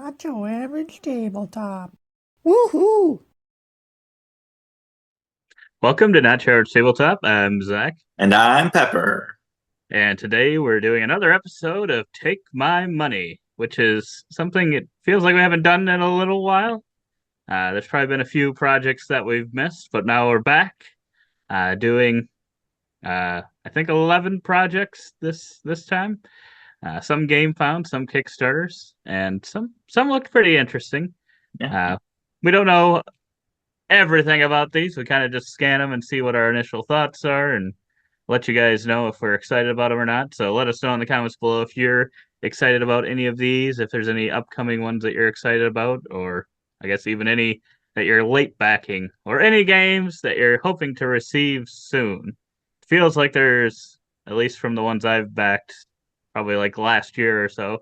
Not your average tabletop. Woohoo! Welcome to Not Charged Tabletop. I'm Zach, And I'm Pepper. and today we're doing another episode of Take My Money, which is something it feels like we haven't done in a little while. There's probably been a few projects that we've missed, but now we're back doing, I think, 11 projects this time. Some game found, some Kickstarters, and some looked pretty interesting. Yeah. We don't know everything about these. We kind of just scan them and see what our initial thoughts are and let you guys know if we're excited about them or not. So let us know in the comments below if you're excited about any of these, if there's any upcoming ones that you're excited about, or I guess even any that you're late backing, or any games that you're hoping to receive soon. Feels like there's, at least from the ones I've backed, probably like last year or so,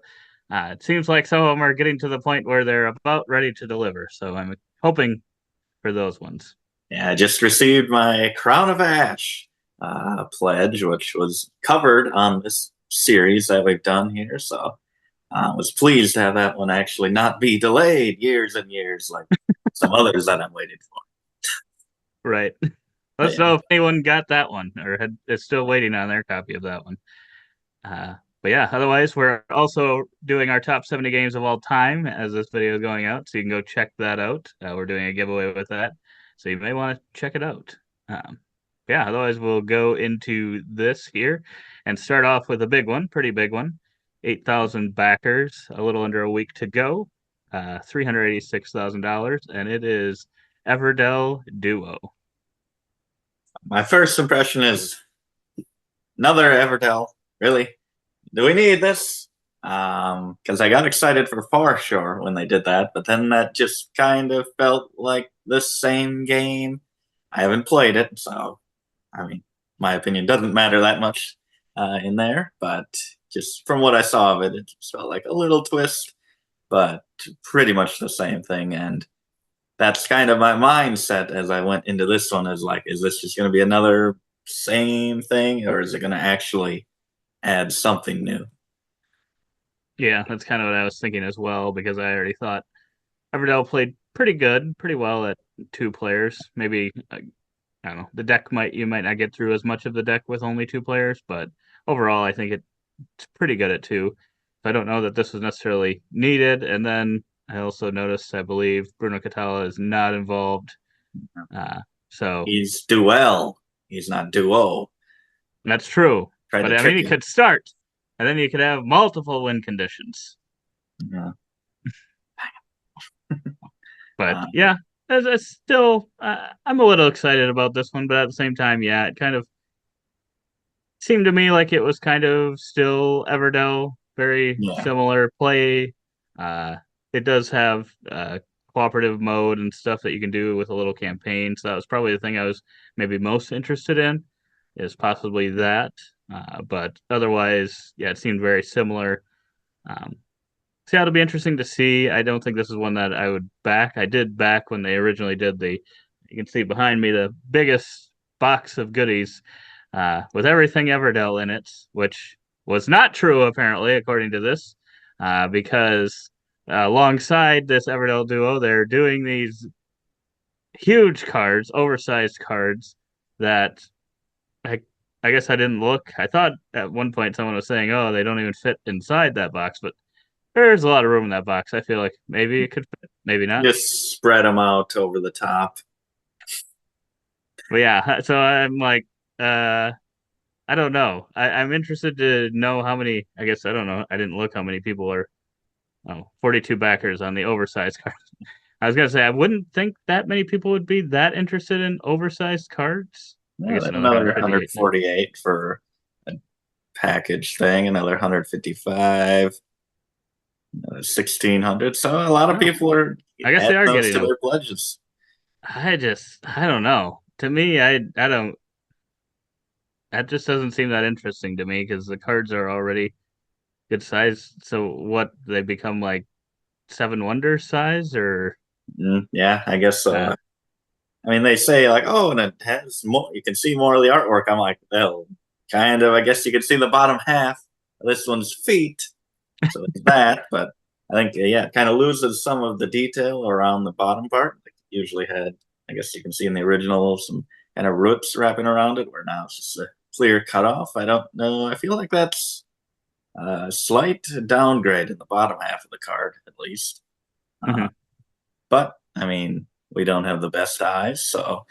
it seems like some of them are getting to the point where they're about ready to deliver. So I'm hoping for those ones. Yeah, I just received my Crown of Ash pledge, which was covered on this series that we've done here. So I was pleased to have that one actually not be delayed years and years like some others that I'm waiting for. Right. But Let's yeah, know if anyone got that one or is still waiting on their copy of that one. But yeah, otherwise, we're also doing our top 70 games of all time as this video is going out, so you can go check that out. We're doing a giveaway with that, so you may want to check it out. Yeah, otherwise, we'll go into this here and start off with a big one, pretty big one. 8,000 backers, a little under a week to go, $386,000, and it is Everdell Duo. my first impression is another Everdell. Really? Do we need this? Because I got excited for Far Shore when they did that, but then that just kind of felt like the same game. I haven't played it, so I mean, my opinion doesn't matter that much in there, but just from what I saw of it, it just felt like a little twist, but pretty much the same thing. And that's kind of my mindset as I went into this one is like, is this just going to be another same thing, or is it going to actually add something new? Yeah, that's kind of what I was thinking as well, because I already thought Everdell played pretty good, pretty well at two players. Maybe I don't know. The deck you might not get through as much of the deck with only two players, but overall, I think it's pretty good at two. So I don't know that this was necessarily needed. And then I also noticed, I believe Bruno Catala is not involved. Uh, so He's duel, he's not duo. that's true. Tried But to I mean, trick he you. could start, and then you could have multiple win conditions. Yeah. But Uh, yeah, it's still, I'm a little excited about this one, but at the same time, yeah, it kind of seemed to me like it was kind of still Everdell, very yeah. similar play. Uh, it does have cooperative mode and stuff that you can do with a little campaign. So that was probably the thing I was maybe most interested in, is possibly that. But otherwise, yeah, it seemed very similar. Um, so yeah, it'll be interesting to see. I don't think this is one that I would back. I did back when they originally did you can see behind me the biggest box of goodies with everything Everdell in it, which was not true apparently, according to this, because alongside this Everdell duo, they're doing these huge cards, oversized cards that I, I guess I didn't look. I thought at one point someone was saying, "Oh, they don't even fit inside that box," but there's a lot of room in that box. I feel like maybe it could fit, maybe not. Just spread them out over the top. But yeah, so I'm like, uh, I don't know. I'm interested to know how many. I guess I don't know. I didn't look how many people are. Oh, 42 backers on the oversized cards. I was gonna say I wouldn't think that many people would be that interested in oversized cards. I Yeah, guess then another another 158 now. 148 for a package thing, another 155, another 1600. So a lot of Oh, people are I guess they adding are those getting to them. their pledges. I don't know. To me, I don't. That just doesn't seem that interesting to me because the cards are already good size. So what they become like Seven Wonders size or Yeah, I guess so. uh, I mean, they say like, oh, and it has more. You can see more of the artwork. I'm like, well, kind of. I guess you can see the bottom half of this one's feet. So it's that, but I think yeah, it kind of loses some of the detail around the bottom part. Like it usually had, I guess you can see in the original, some kind of roots wrapping around it, where now it's just a clear cutoff. I don't know. I feel like that's a slight downgrade in the bottom half of the card, at least. Mm-hmm. But I mean, we don't have the best eyes, so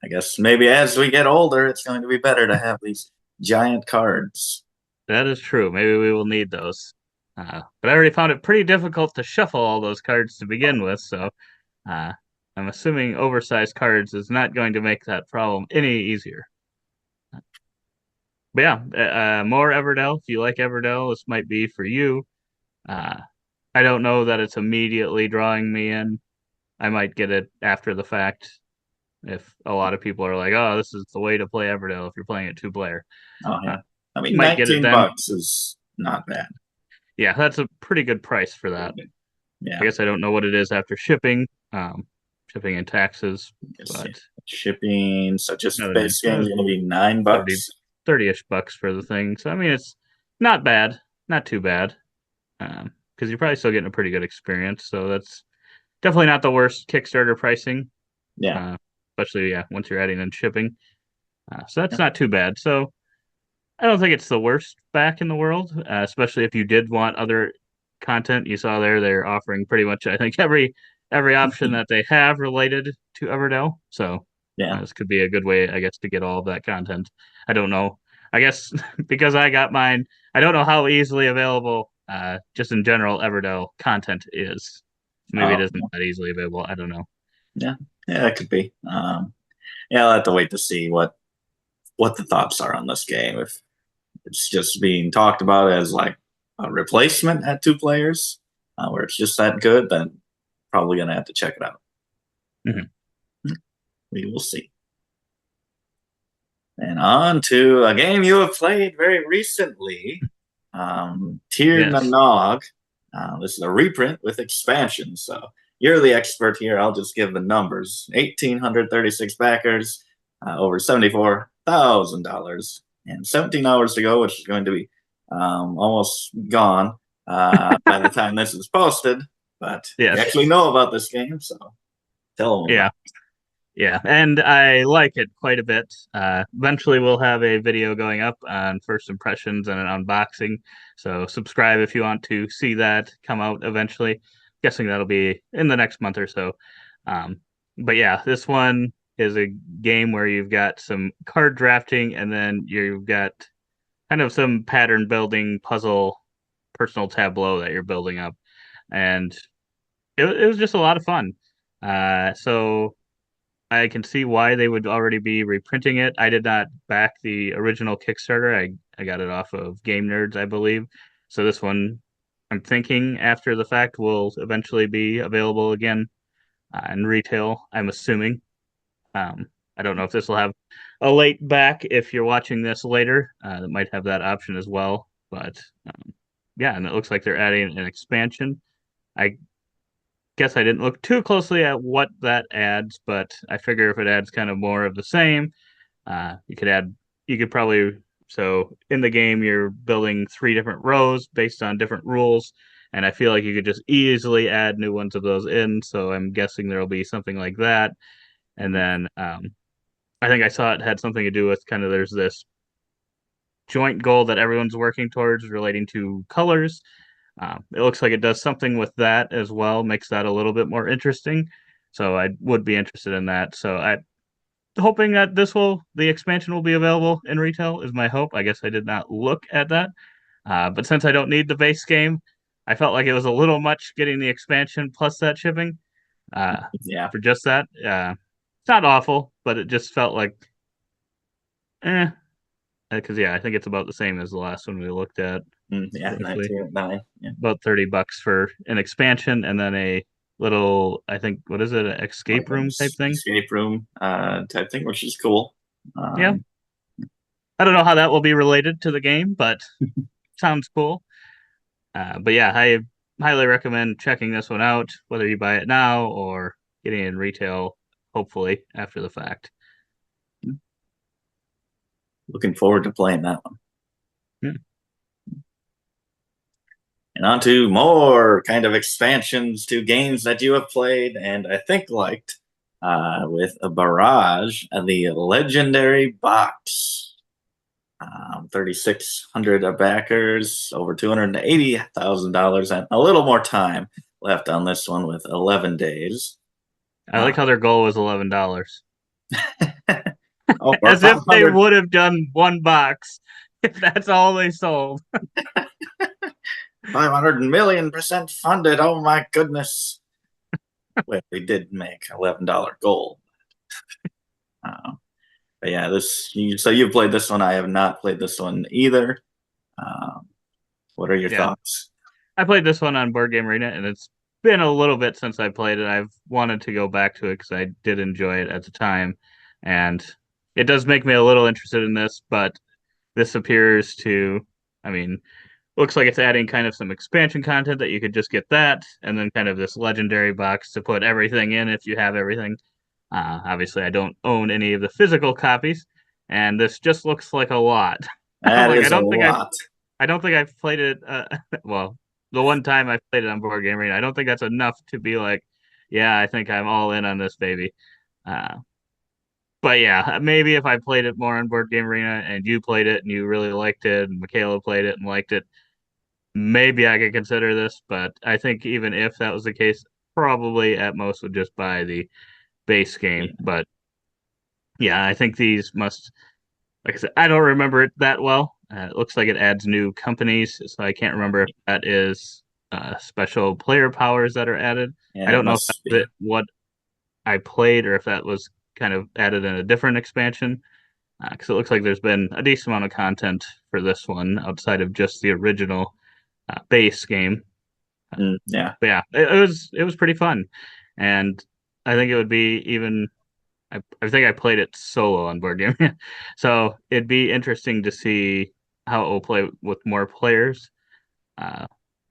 I guess maybe as we get older, it's going to be better to have these giant cards. That is true. Maybe we will need those. But I already found it pretty difficult to shuffle all those cards to begin with, so uh, I'm assuming oversized cards is not going to make that problem any easier. But yeah, more Everdell. If you like Everdell, this might be for you. Uh, I don't know that it's immediately drawing me in. I might get it after the fact if a lot of people are like, "Oh, this is the way to play Everdell if you're playing it two-player." Oh yeah, I mean, Might get it then. $19 is not bad. Yeah, that's a pretty good price for that. Yeah, I guess I don't know what it is after shipping, shipping and taxes, but shipping. So just the another base game is going to be $30, $9. 30-ish bucks for the thing. So I mean, it's not bad, not too bad, because you're probably still getting a pretty good experience. So that's definitely not the worst Kickstarter pricing, Yeah, especially once you're adding in shipping. So that's yeah. not too bad. So I don't think it's the worst back in the world, especially if you did want other content. You saw there they're offering pretty much I think every option that they have related to Everdell. So Yeah. this could be a good way, I guess, to get all of that content. I don't know. I guess because I got mine, I don't know how easily available just in general Everdell content is. Maybe it Oh, isn't that easily available. I don't know. yeah, yeah, it could be. Yeah, I'll have to wait to see what the thoughts are on this game. If it's just being talked about as like a replacement at two players, where it's just that good, then probably gonna have to check it out. Mhm. We will see. And on to a game you have played very recently, Tir Yes. Nanog. This is a reprint with expansion. So you're the expert here. I'll just give the numbers: 1,836 backers, over $74,000, and 17 hours to go, which is going to be almost gone by the time this is posted. But you Yes. actually know about this game, so tell them Yeah. about Yeah, and I like it quite a bit. Eventually, we'll have a video going up on first impressions and an unboxing. So subscribe if you want to see that come out eventually. Guessing that'll be in the next month or so. Um, but yeah, this one is a game where you've got some card drafting and then you've got kind of some pattern building puzzle personal tableau that you're building up. And it was just a lot of fun. So I can see why they would already be reprinting it. I did not back the original Kickstarter. I got it off of Game Nerds, I believe. So this one, I'm thinking after the fact will eventually be available again in retail. I'm assuming. Um, I don't know if this will have a late back if you're watching this later. It might have that option as well. But yeah, and it looks like they're adding an expansion. I guess I didn't look too closely at what that adds, but I figure if it adds kind of more of the same, you could add, you could probably, so in the game, you're building three different rows based on different rules. And I feel like you could just easily add new ones of those in. So I'm guessing there'll be something like that. And then I think I saw it had something to do with kind of there's this joint goal that everyone's working towards relating to colors. It looks like it does something with that as well, makes that a little bit more interesting. So I would be interested in that. So I hoping that the expansion will be available in retail is my hope. I guess I did not look at that, but since I don't need the base game, I felt like it was a little much getting the expansion plus that shipping it. Yeah. for just that. It's not awful, but it just felt like, eh, because I think it's about the same as the last one we looked at, Yeah, roughly 1909. Yeah. about $30 for an expansion and then a little, I think, what is it, an Like escape an room type thing? escape room type thing, which is cool. Yeah, Um, I don't know how that will be related to the game, but sounds cool. But yeah, I highly recommend checking this one out, whether you buy it now or getting it in retail, hopefully after the fact. Looking forward to playing that one. Yeah. And And on to more kind of expansions to games that you have played and I think liked with a Barrage and the Legendary Box. 3,600 backers, over $280,000, and a little more time left on this one with 11 days. I like how their goal was $11. Oh, As if they would have done one box if that's all they sold. 500 million% funded. Oh my goodness. Well, we did make $11 goal. But yeah, so you've played this one. I have not played this one either. What are your thoughts? I played this one on Board Game Arena, and it's been a little bit since I played it. I've wanted to go back to it because I did enjoy it at the time, and it does make me a little interested in this, but this appears to, I mean, looks like it's adding kind of some expansion content that you could just get that, and then kind of this legendary box to put everything in if you have everything. Obviously, I don't own any of the physical copies, and this just looks like a lot. That is a lot. I don't think I've played it. Well, the one time I played it on Board Game Arena, I don't think that's enough to be like, yeah, I think I'm all in on this baby. But yeah, maybe if I played it more on Board Game Arena and you played it and you really liked it, and Michaela played it and liked it, maybe I could consider this. But I think even if that was the case, probably at most would just buy the base game. Yeah. But yeah, I think these must, like I said, I don't remember it that well. It looks like it adds new companies, so I can't remember if that is special player powers that are added. Yeah, I don't know if that's what I played or if that was kind of added in a different expansion, because it looks like there's been a decent amount of content for this one outside of just the original base game. Yeah, but yeah, it was pretty fun, and I think it would be even. I think I played it solo on Board Game, so it'd be interesting to see how it will play with more players.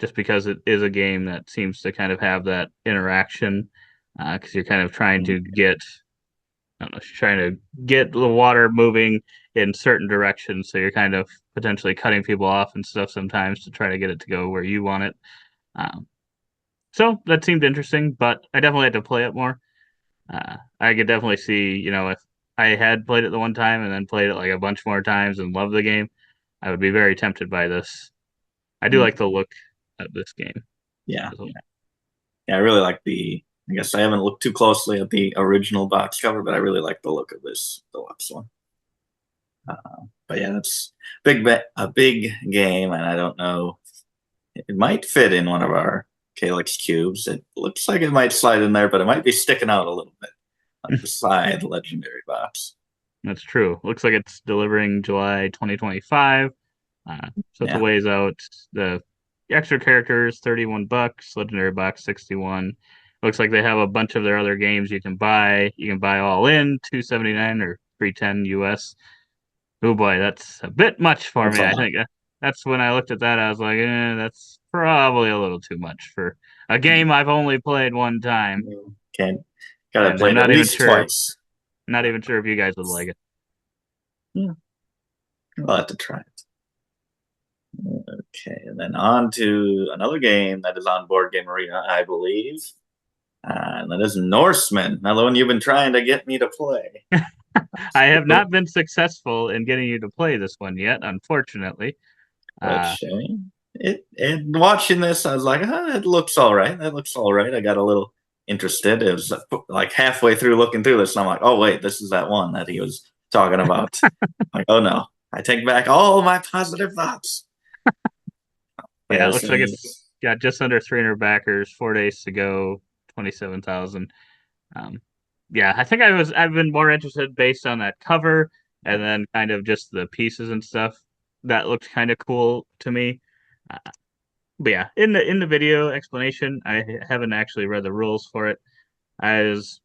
Just because it is a game that seems to kind of have that interaction, because you're kind of trying to get, I don't know, trying to get the water moving in certain directions. So you're kind of potentially cutting people off and stuff sometimes to try to get it to go where you want it. So that seemed interesting, but I definitely had to play it more. I could definitely see, if I had played it the one time and then played it like a bunch more times and loved the game, I would be very tempted by this. I do like the look of this game. Yeah. Yeah, I really like I guess I haven't looked too closely at the original box cover, but I really like the look of this deluxe one. But yeah, that's a big game, and I don't know. It might fit in one of our Calyx cubes. It looks like it might slide in there, but it might be sticking out a little bit on the side legendary box. That's true. Looks like it's delivering July 2025. So it's a ways out. The extra characters, $31. Legendary box, 61. Looks like they have a bunch of their other games you can buy. You can buy all in, $279 or $310 US. Oh boy, that's a bit much for me. I think that's when I looked at that. I was like, that's probably a little too much for a game I've only played one time. Gotta play it at least twice. Not even sure if you guys would like it. Yeah, I'll have to try it. Okay, and then on to another game that is on Board Game Arena, I believe. And that is Norsemen. Another one you've been trying to get me to play. I have not been successful in getting you to play this one yet, unfortunately. Shame. And watching this, I was like, it looks all right. That looks all right. I got a little interested. It was like halfway through looking through this, and I'm like, oh, wait, this is that one that he was talking about. Like, oh, no. I take back all my positive thoughts. Yeah, it looks like it's got just under 300 backers, 4 days to go, 27,000. Yeah, I think I've been more interested based on that cover and then kind of just the pieces and stuff. That looked kind of cool to me. But yeah, in the video explanation, I haven't actually read the rules for it. I was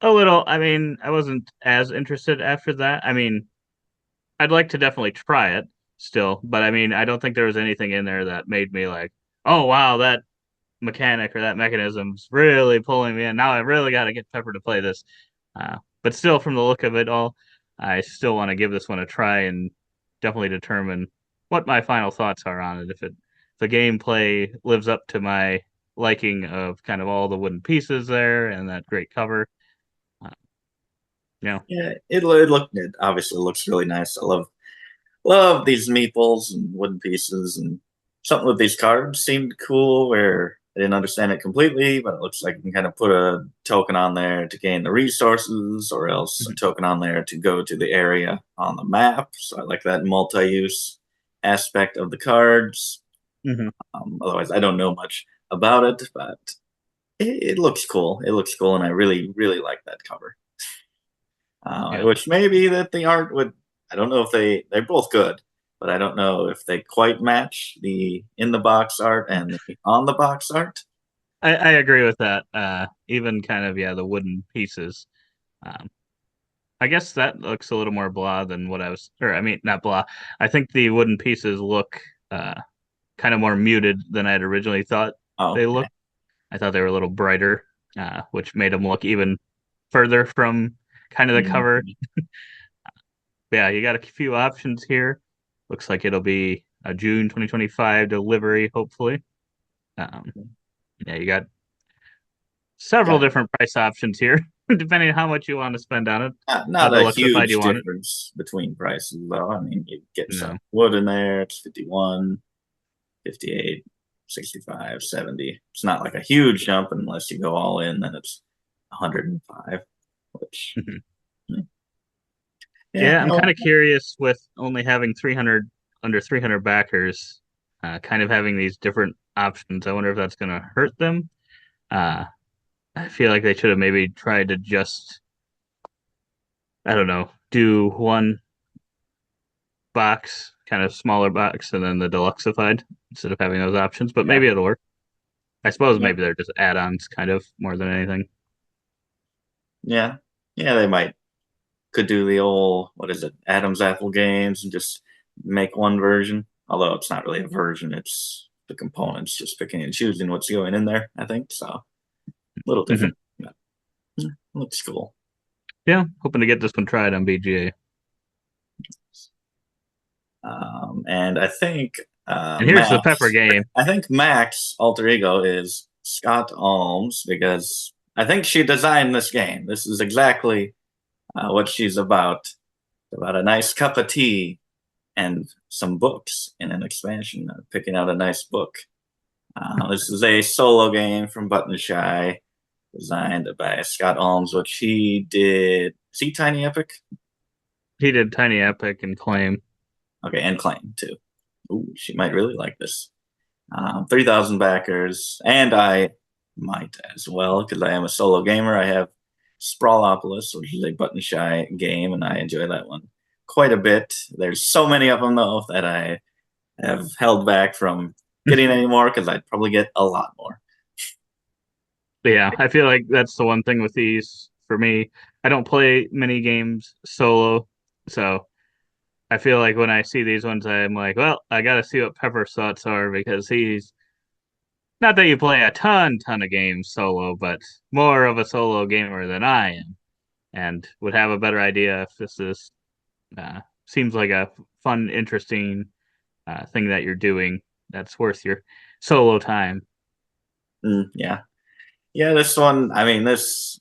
a little, I wasn't as interested after that. I'd like to definitely try it still, but I don't think there was anything in there that made me like, oh wow, that mechanic or that mechanism's really pulling me in. Now I really got to get Pepper to play this. But still, from the look of it all, I still want to give this one a try and definitely determine what my final thoughts are on it. If the gameplay lives up to my liking of kind of all the wooden pieces there and that great cover. Uh, you know, Yeah, it obviously looks really nice. I love these meeples and wooden pieces, and something with these cards seemed cool where I didn't understand it completely, but it looks like you can kind of put a token on there to gain the resources, or else a token on there to go to the area on the map. So I like that multi-use aspect of the cards. mm-hmm. Otherwise, I don't know much about it, but it looks cool. It looks cool, and I really, really like that cover. Yeah. Which may be that the art would. I don't know if they're both good, but I don't know if they quite match the in the box art and the on the box art. I agree with that. Even kind of the wooden pieces. Um, I guess that looks a little more blah than what I was, or I mean, not blah. I think the wooden pieces look kind of more muted than I had originally thought Oh, they okay. looked. I thought they were a little brighter, which made them look even further from kind of the cover. Mhm. But yeah, you got a few options here. Looks like it'll be a June 2025 delivery, hopefully. Um, yeah, you got several Yeah, different price options here, depending on how much you want to spend on it, how not a deluxeified huge you want it. difference between prices, though. I mean, you get some No. wood in there. It's 51, 58, 65, 70. It's not like a huge jump unless you go all in, then it's 105, which, yeah, Yeah, I'm no, kind of curious with only having 300 under 300 backers, kind of having these different options. I wonder if that's going to hurt them. Uh, I feel like they should have maybe tried to just, I don't know, do one box, kind of smaller box, and then the deluxeified instead of having those options. But yeah, maybe it'll work. I suppose yeah, maybe they're just add-ons, kind of more than anything. yeah, yeah, they might could do the old what is it, Adam's Apple games and just make one version. Although it's not really a version, it's the components just picking and choosing what's going in there. I think so. A little Hmm. different. But, looks cool. Yeah, hoping to get this one tried on BGA. And I think And here's the Pepper Max. game. I think Max alter ego is Scott Almes because I think she designed this game. This is exactly what she's about a nice cup of tea and some books in an expansion, picking out a nice book. This is a solo game from Button Shy, designed by Scott Almes, which he did. See Tiny Epic? He did Tiny Epic and Claim. Okay, and Claim too. Ooh, she might really like this. 3,000 backers, and I might as well because I am a solo gamer. I have Sprawlopolis, which is a Button Shy game, and I enjoy that one quite a bit. There's so many of them though that I have held back from getting any more because I'd probably get a lot more. But yeah, I feel like that's the one thing with these for me. I don't play many games solo, so I feel like when I see these ones, I'm like, well, I got to see what Pepper's thoughts are because he's not that you play a ton of games solo, but more of a solo gamer than I am, and would have a better idea if this is seems like a fun, interesting thing that you're doing that's worth your solo time. Yeah, yeah. This one, I mean, this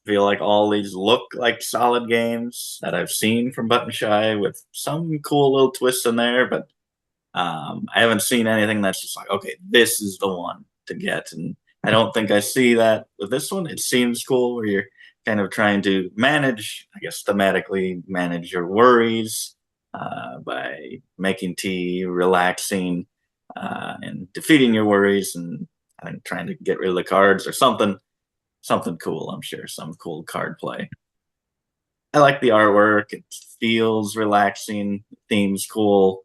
feel like all these look like solid games that I've seen from Button Shy with some cool little twists in there, but I haven't seen anything that's just like, okay, this is the one to get. And I don't think I see that with this one. It seems cool where you're kind of trying to manage, I guess, thematically manage your worries by making tea, relaxing, and defeating your worries, and I think trying to get rid of the cards or something cool. I'm sure some cool card play. I like the artwork. It feels relaxing. Theme's cool.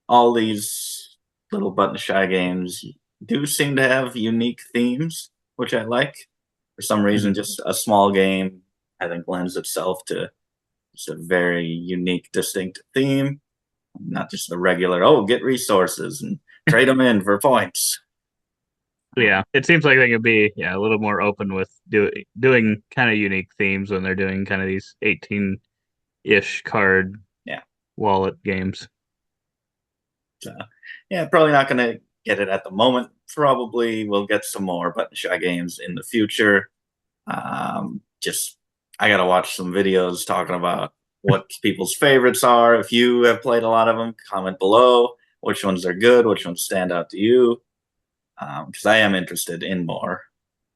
All these little Button Shy games do seem to have unique themes, which I like. For some reason, Mhm. just a small game, I think, lends itself to just a very unique, distinct theme, not just the regular, oh, get resources and trade them in for points. Yeah, it seems like they could be a little more open with doing kind of unique themes when they're doing kind of these 18-ish card Yeah. wallet games. Yeah, probably not going to get it at the moment. Probably we'll get some more button shy games in the future. Just I gotta watch some videos talking about what people's favorites are. If you have played a lot of them, comment below which ones are good, which ones stand out to you. Because I am interested in more.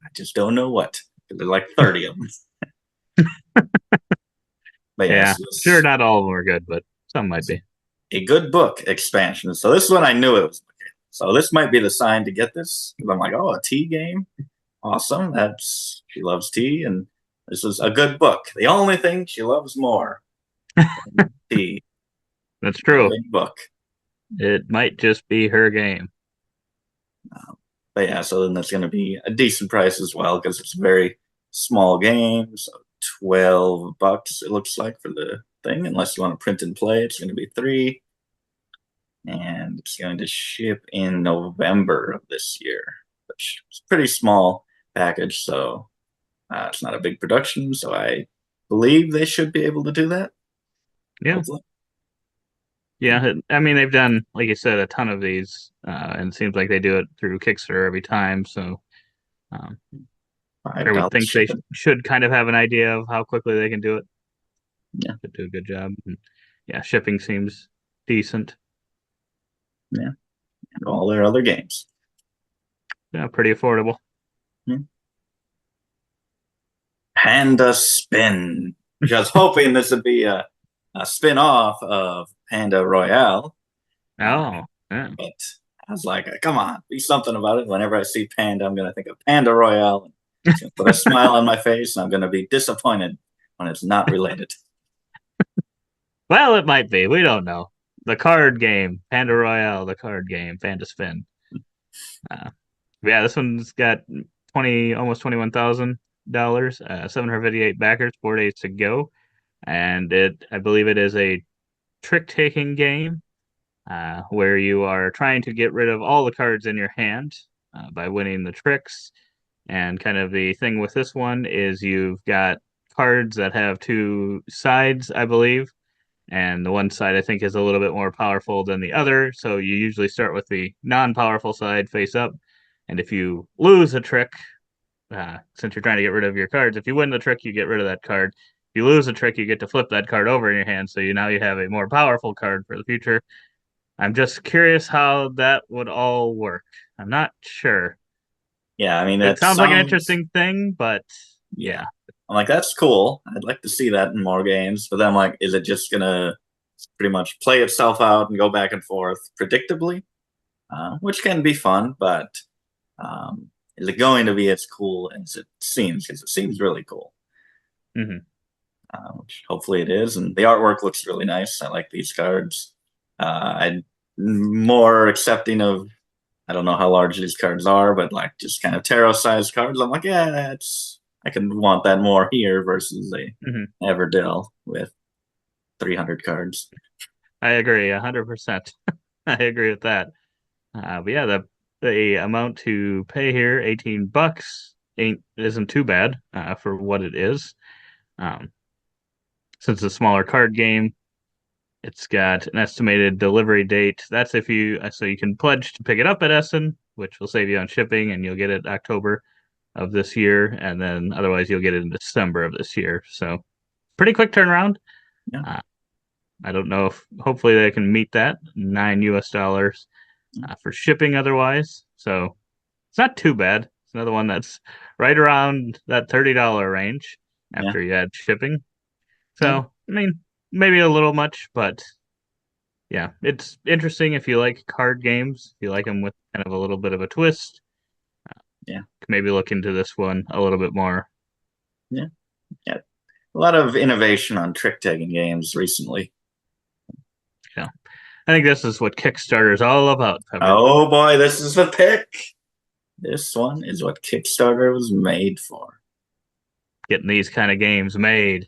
I just don't know what. There's like 30 of them. But Yeah, yes, sure, not all of them are good, but some might be. a good book expansion. So this is when I knew it was. So this might be the sign to get this. Because I'm like, oh, a tea game. Awesome. She loves tea, and this is a good book. The only thing she loves more than tea. That's A true. big book. It might just be her game. But yeah, so then that's going to be a decent price as well because it's a very small game. So $12 it looks like for the thing, unless you want to print and play. It's going to be $3, and it's going to ship in November of this year, which is a pretty small package. So it's not a big production. So I believe they should be able to do that. Yeah. Hopefully. Yeah, I mean they've done, like you said, a ton of these, and it seems like they do it through Kickstarter every time. So um, I would $5 think they shipping. should kind of have an idea of how quickly they can do it. Yeah. To do a good job. And yeah, shipping seems decent. Yeah. And all their other games. Yeah, pretty affordable. Panda Spin, which I was hoping this would be a spin off of Panda Royale. Oh, yeah. But I was like, come on, be something about it. Whenever I see Panda, I'm going to think of Panda Royale. It's going to put a smile on my face, and I'm going to be disappointed when it's not related. Well, it might be. We don't know. The card game, Panda Royale, the card game, Panda Spin. Yeah, this one's got almost $21,000, 758 backers, 4 days to go, and I believe it is a trick-taking game where you are trying to get rid of all the cards in your hand by winning the tricks. And kind of the thing with this one is you've got cards that have two sides, I believe, and the one side I think is a little bit more powerful than the other. So you usually start with the non-powerful side face up, and if you lose a trick, since you're trying to get rid of your cards, if you win the trick, you get rid of that card. If you lose a trick, you get to flip that card over in your hand, so now you have a more powerful card for the future. I'm just curious how that would all work. I'm not sure. Yeah, I mean, It sounds like an interesting thing, but yeah. I'm like, that's cool. I'd like to see that in more games. But then I'm like, is it just going to pretty much play itself out and go back and forth predictably? Which can be fun, but is it going to be as cool as it seems? Because it seems really cool. Mm-hmm. Which hopefully it is. And the artwork looks really nice. I like these cards. I'm more accepting of, I don't know how large these cards are, but like just kind of tarot sized cards. I'm like, yeah, I can want that more here versus a Everdell with 300 cards. I agree 100%. I agree with that. But yeah, the amount to pay here, $18, isn't too bad for what it is. Since it's a smaller card game, it's got an estimated delivery date. That's if so you can pledge to pick it up at Essen, which will save you on shipping, and you'll get it October of this year, and then otherwise you'll get it in December of this year. So pretty quick turnaround. Yeah. I don't know if hopefully they can meet that $9 for shipping otherwise. So it's not too bad. It's another one that's right around that $30 range after you add shipping. So I mean, maybe a little much, but yeah, it's interesting if you like card games, if you like them with kind of a little bit of a twist. Maybe look into this one a little bit more. Yeah. A lot of innovation on trick-taking games recently. Yeah. I think this is what Kickstarter is all about, Pepper. Oh boy, this is the pick. This one is what Kickstarter was made for. Getting these kind of games made.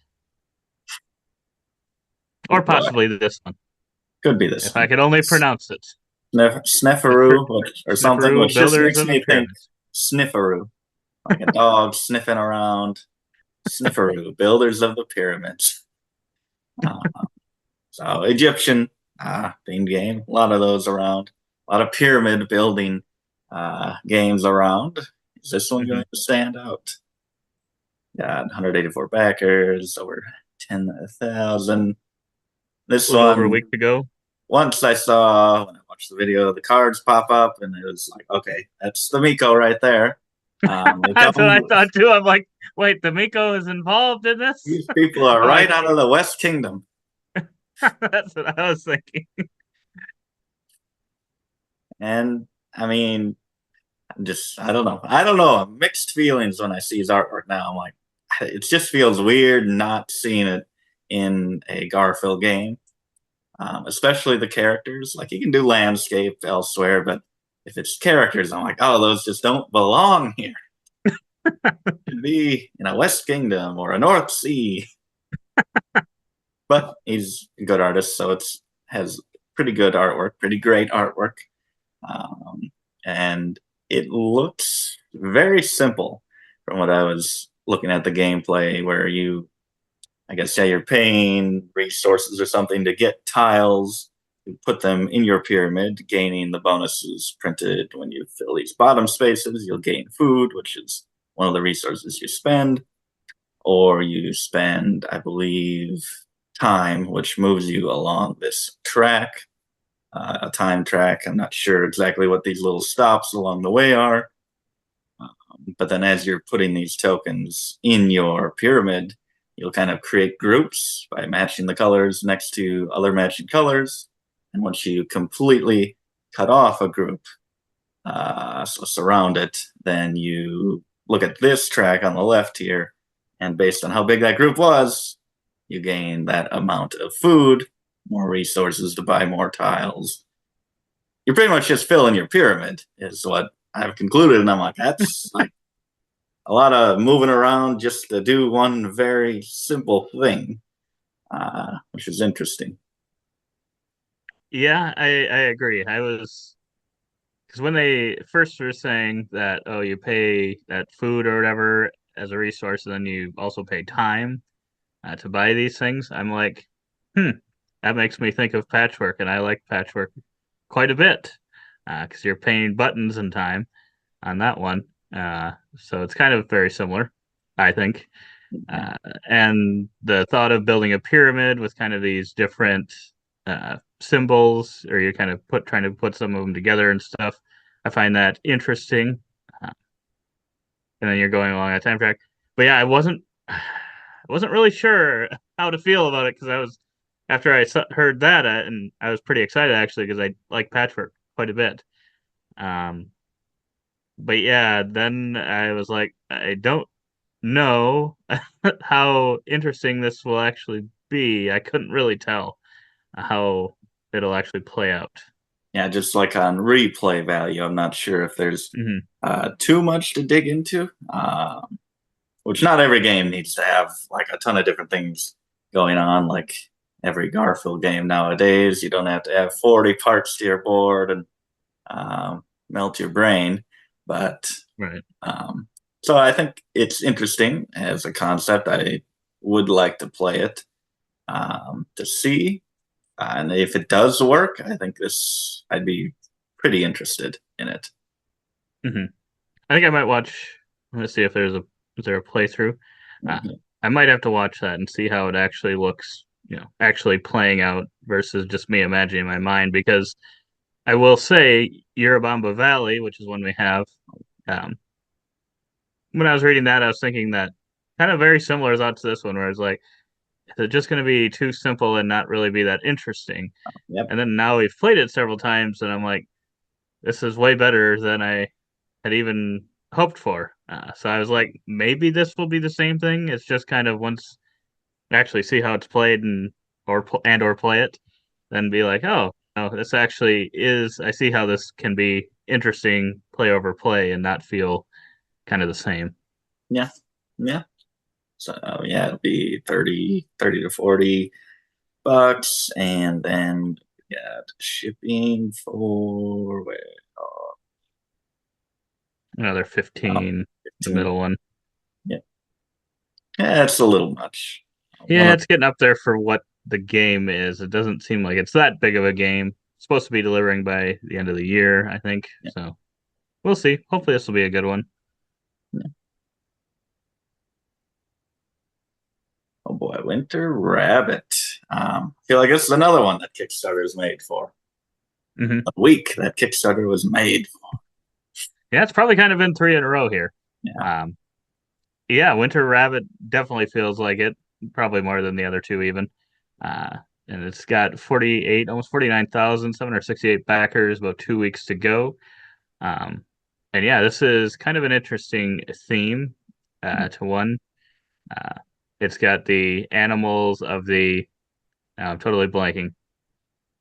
Or possibly this one. Could be this if one. I could only pronounce it. Sneferu or something, which just makes me think Sneferu. Like a dog sniffing around. Sneferu, builders of the pyramids. So Egyptian, themed game. A lot of those around. A lot of pyramid building games around. Is this one going to stand out? Got 184 backers, over 10,000. This A little over a one, week to go. once I saw, when I watched the video, the cards pop up, and it was like, okay, that's the Miko right there. That's what I thought too. I'm like, wait, the Miko is involved in this? These people are right out of the West Kingdom. That's what I was thinking. And I mean, I don't know. Mixed feelings when I see his artwork now. I'm like, it just feels weird not seeing it in a Garfield game, especially the characters. Like, you can do landscape elsewhere, but if it's characters, I'm like, oh, those just don't belong here. Should be in a West Kingdom or a North Sea. But he's a good artist, so has pretty good artwork, pretty great artwork, and it looks very simple from what I was looking at the gameplay, where I guess, you're paying resources or something to get tiles, you put them in your pyramid, gaining the bonuses printed when you fill these bottom spaces. You'll gain food, which is one of the resources you spend, or you spend, I believe, time, which moves you along this track, a time track. I'm not sure exactly what these little stops along the way are. But then as you're putting these tokens in your pyramid, you'll kind of create groups by matching the colors next to other matching colors. And once you completely cut off a group, so surround it, then you look at this track on the left here, and based on how big that group was, you gain that amount of food, more resources to buy more tiles. You're pretty much just filling your pyramid, is what I've concluded. And I'm like, that's like a lot of moving around just to do one very simple thing, which is interesting. Yeah, I agree. Because when they first were saying that, oh, you pay that food or whatever as a resource, and then you also pay time to buy these things, I'm like, that makes me think of Patchwork, and I like Patchwork quite a bit because you're paying buttons and time on that one. So it's kind of very similar, I think. And the thought of building a pyramid with kind of these different symbols, or you're kind of trying to put some of them together and stuff, I find that interesting. And then you're going along a time track. But yeah, I wasn't really sure how to feel about it, because I was after I heard that, and I was pretty excited actually, because I like Patchwork quite a bit. But yeah, then I was like, I don't know how interesting this will actually be. I couldn't really tell how it'll actually play out. Yeah, just like on replay value, I'm not sure if there's Mm-hmm. too much to dig into, which not every game needs to have like a ton of different things going on. Like every Garfield game nowadays, you don't have to have 40 parts to your board and melt your brain. But Right. so I think it's interesting as a concept. I would like to play it to see. And if it does work, I think I'd be pretty interested in it. Mm-hmm. I think I might watch. Let's see if is there a playthrough. I might have to watch that and see how it actually looks, actually playing out versus just me imagining in my mind. Because I will say, Urubamba Valley, which is one we have, when I was reading that, I was thinking that kind of very similar thought to this one, where it's like, is it just going to be too simple and not really be that interesting? Yep. And then now we've played it several times, and I'm like, this is way better than I had even hoped for. So I was like, maybe this will be the same thing. It's just kind of once actually see how it's played or play it, then be like, oh, no, this actually is. I see how this can be interesting play over play and not feel kind of the same. Yeah. Yeah. So yeah, it'll be 30 to 40 bucks, and then got shipping for where? Another 15, the 15. middle one. Yeah. Yeah, it's a little much. Yeah, it's getting up there for what the game is. It doesn't seem like it's that big of a game. It's supposed to be delivering by the end of the year, I think. Yeah. So we'll see. Hopefully this will be a good one. Yeah. Oh boy, Winter Rabbit. I feel like this is another one that Kickstarter is made for. Hmm. A week that Kickstarter was made for. Yeah, it's probably kind of been 3 in a row here. Yeah. Yeah, Winter Rabbit definitely feels like it. Probably more than the other two even. And it's got 48, almost 49,768 backers, about 2 weeks to go. And yeah, this is kind of an interesting theme to one. Uh, it's got the animals of the, I'm totally blanking.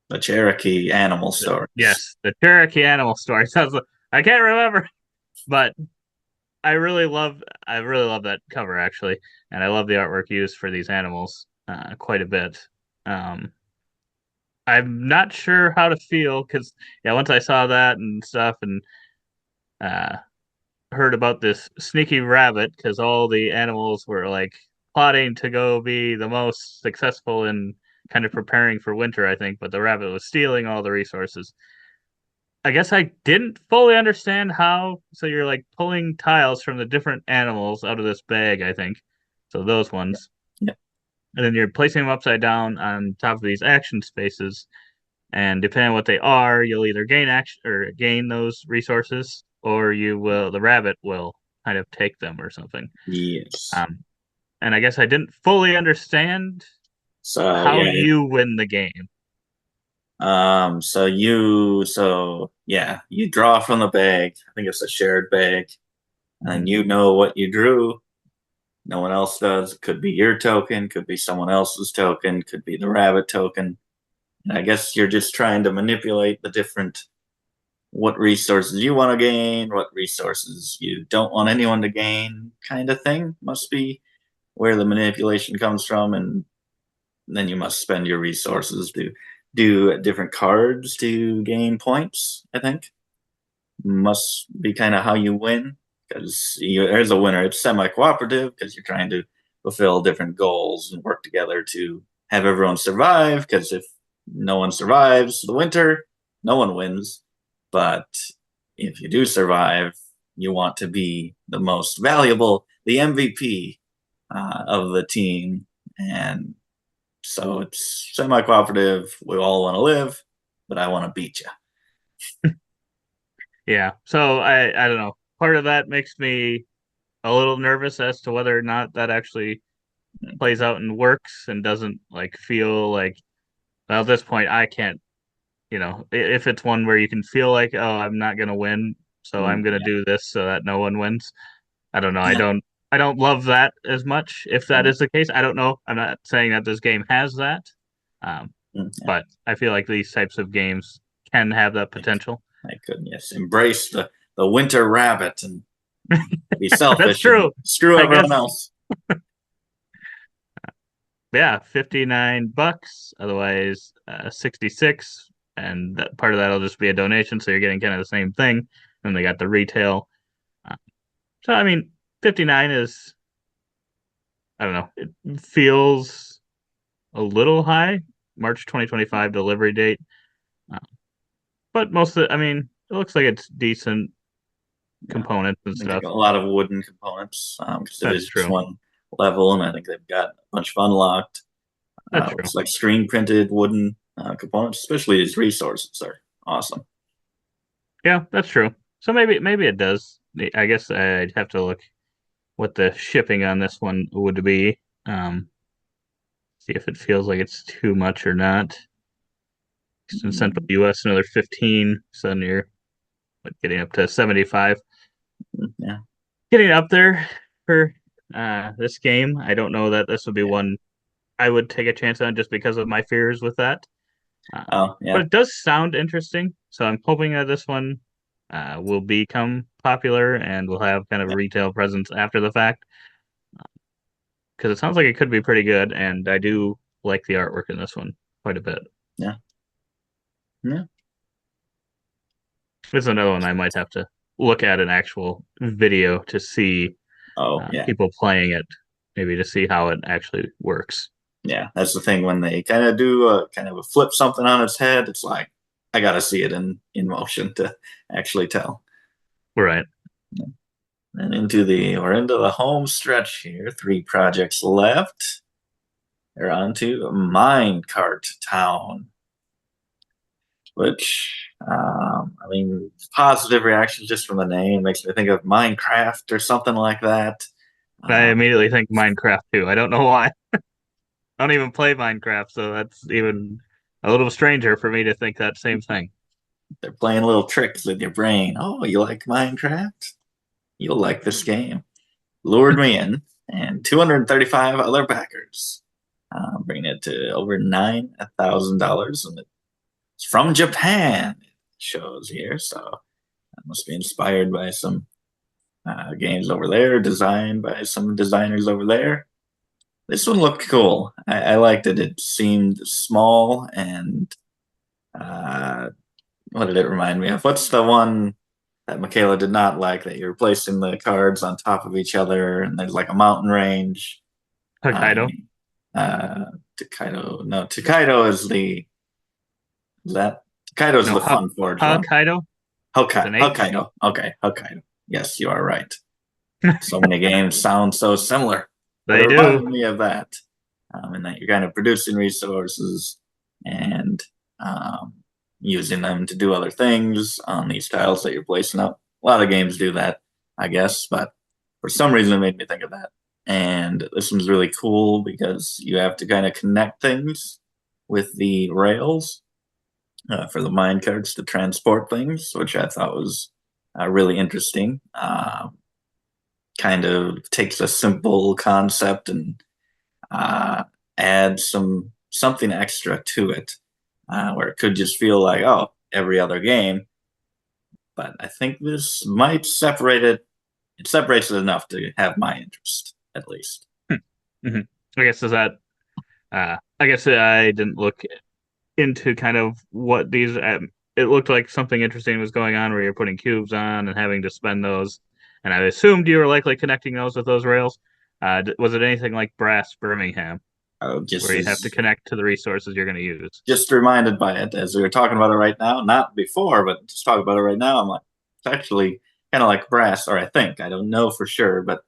The Cherokee animal stories. Yes, the Cherokee animal story. Sounds like, I can't remember, but I really love that cover actually, and I love the artwork used for these animals quite a bit. Um, I'm not sure how to feel because yeah, once I saw that and stuff and uh, heard about this sneaky rabbit because all the animals were like plotting to go be the most successful in kind of preparing for winter, I think, but the rabbit was stealing all the resources. I guess I didn't fully understand how. So you're like pulling tiles from the different animals out of this bag, I think. So those ones. Yeah. And then you're placing them upside down on top of these action spaces. And depending on what they are, you'll either gain action or gain those resources, or the rabbit will kind of take them or something. Yes. Um, and I guess I didn't fully understand So how yeah. you win the game. You draw from the bag. I think it's a shared bag, and you know what you drew. No one else does. Could be your token, could be someone else's token, could be the rabbit token. And I guess you're just trying to manipulate the different what resources you want to gain, what resources you don't want anyone to gain, kind of thing. Must be where the manipulation comes from, and then you must spend your resources to do different cards to gain points. I think must be kind of how you win because there's a winner. It's semi-cooperative because you're trying to fulfill different goals and work together to have everyone survive. Because if no one survives the winter, no one wins. But if you do survive, you want to be the most valuable, the MVP of the team, and so it's semi-cooperative. We all want to live, but I want to beat you. Yeah. So I don't know. Part of that makes me a little nervous as to whether or not that actually plays out and works and doesn't like feel like well, at this point I can't, if it's one where you can feel like, oh, I'm not gonna win, so I'm gonna Yeah. do this so that no one wins. I don't know. I Yeah. don't love that as much if that Mm, is the case. I don't know. I'm not saying that this game has that. yeah. But I feel like these types of games can have that potential. I could, yes, embrace the winter rabbit and be That's selfish and true. screw I everyone guess else. yeah, $59. Otherwise, 66, and that part of that'll just be a donation, so you're getting kind of the same thing. And they got the retail. Uh, so I mean, 59 is I don't know. It feels a little high. March 2025 delivery date. Uh, but most of it, I mean, it looks like it's decent Yeah. components and I think they've stuff. got a lot of wooden components because it That's is just true. one level, and I think they've got a bunch of unlocked. That's true. Looks like screen printed wooden components, especially these resources are awesome. Yeah, that's true. So maybe it does. I guess I'd have to look what the shipping on this one would be. See if it feels like it's too much or not. In Central US, another 15. So then you're getting up to 75. Yeah. Getting up there for this game. I don't know that this would be one I would take a chance on just because of my fears with that. Oh, But yeah. it does sound interesting. So I'm hoping that this one will become popular and will have kind of a Yeah. retail presence after the fact. Because it sounds like it could be pretty good, and I do like the artwork in this one quite a bit. Yeah. Yeah. It's another one I might have to look at an actual video to see Oh, yeah. people playing it, maybe to see how it actually works. Yeah, that's the thing when they kind of do kind of a flip something on its head. It's like I gotta see it in motion to actually tell. Right. And we're into the home stretch here. 3 projects left. They're on to Minecart Town, which I mean, positive reactions just from the name makes me think of Minecraft or something like that. I Um, immediately think Minecraft too. I don't know why. I don't even play Minecraft, so that's even a little stranger for me to think that same thing. they're playing little tricks with your brain. Oh, you like Minecraft? You'll like this game. Lured me in, and 235 other backers, bringing it to over $9,000, and it's from Japan. It shows here, so that must be inspired by some games over there, designed by some designers over there. This one looked cool. I liked it. It seemed small and what did it remind me of? What's the one that Michaela did not like that you're placing the cards on top of each other and there's like a mountain range? Hokkaido. Takedo. No, Takedo is the is that Takedo is No, the Fun Forge one. Hokkaido. Hokkaido. Okay, Hokkaido. Yes, you are right. So many games sound so similar. But They it do. reminded me of that. And that you're kind of producing resources and using them to do other things on these tiles that you're placing up. A lot of games do that, I guess, but for some reason it made me think of that. And this one's really cool because you have to kind of connect things with the rails for the mine carts to transport things, which I thought was really interesting. Kind of takes a simple concept and add something extra to it, where it could just feel like every other game. But I think this might separate it. It separates it enough to have my interest at least. Mm-hmm. I guess is that. I guess I didn't look into kind of what these. It looked like something interesting was going on where you're putting cubes on and having to spend those. And I assumed you were likely connecting those with those rails. Was it anything like Brass Birmingham, Just where you have to connect to the resources you're going to use? just reminded by it as we were talking about it right now. Not before, but just talking about it right now. I'm like, it's actually kind of like Brass, or I think I don't know for sure, but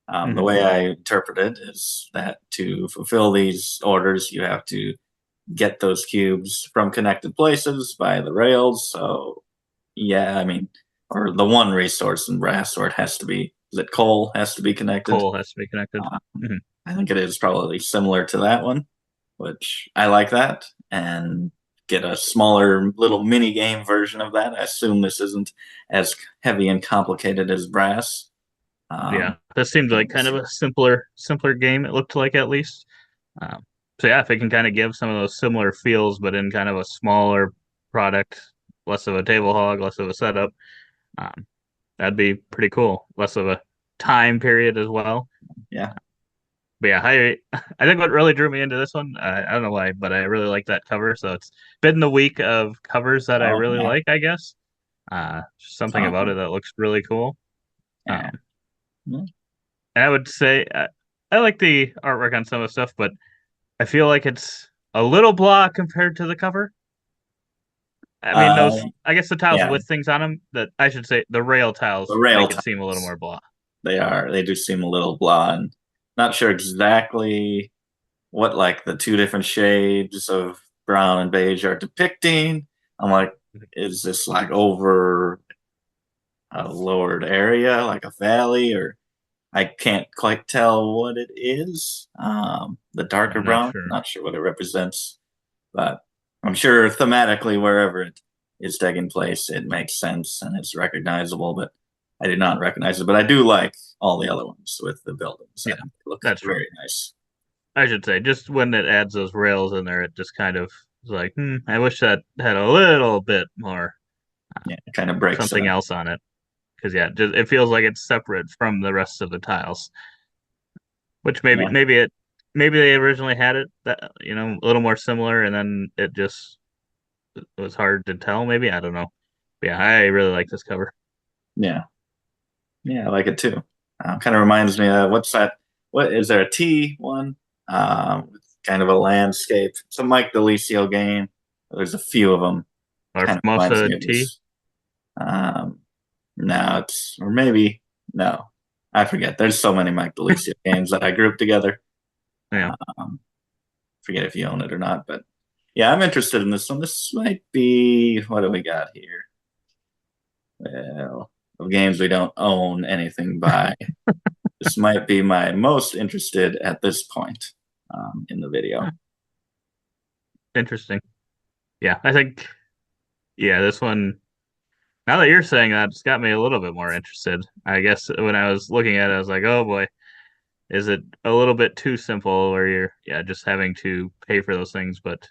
the way I interpret it is that to fulfill these orders, you have to get those cubes from connected places by the rails. So, yeah, I mean, or the one resource in Brass, or it has to be, is it coal has to be connected? Coal has to be connected. I think it is probably similar to that one, which I like that. And get a smaller little mini game version of that. I assume this isn't as heavy and complicated as Brass. Yeah, this seemed like kind of a simpler game. It looked like at least. So yeah, if it can kind of give some of those similar feels, but in kind of a smaller product, less of a table hog, less of a setup, um, that'd be pretty cool. Less of a time period as well. Yeah. But yeah, I think what really drew me into this one, I don't know why, but I really like that cover. So it's been the week of covers that I Oh, really yeah. like, I guess. Something about it that looks really cool. Yeah. And I would say I like the artwork on some of the stuff, but I feel like it's a little blah compared to the cover. I mean, I guess the tiles Yeah. with things on them, that I should say the rail tiles The rail make it tiles. seem a little more blah. They do seem a little blah, and not sure exactly what like the 2 different shades of brown and beige are depicting. I'm like, is this like over a lowered area, like a valley, or I can't quite tell what it is. The darker I'm not brown, sure. not sure what it represents, but I'm sure thematically wherever it is taking place, it makes sense and it's recognizable. But I did not recognize it. But I do like all the other ones with the buildings. Yeah, I think they look that's very true. nice. I should say, just when it adds those rails in there, it just kind of is like, I wish that had a little bit more Yeah, it kind of breaks it something up. else on it. Because yeah, just it feels like it's separate from the rest of the tiles. Which Yeah. maybe they originally had it that a little more similar, and then it was hard to tell. Maybe I don't know. But yeah, I really like this cover. Yeah. Yeah, I like it too. Kind of reminds me of what's that? What is there a T one? kind of a landscape. It's a Mike DeLisio game. There's a few of them. Or Kind of reminds Formosa me of T. this. No, it's or maybe no. I forget. There's so many Mike DeLisio games that I group together. Yeah. Forget if you own it or not, but yeah, I'm interested in this one. This might be what do we got here? Well, of games we don't own anything by. This might be my most interested at this point in the video. Interesting. Yeah, I think. Yeah, this one. Now that you're saying that, it's got me a little bit more interested. I guess when I was looking at it, I was like, oh boy, is it a little bit too simple where you're just having to pay for those things? But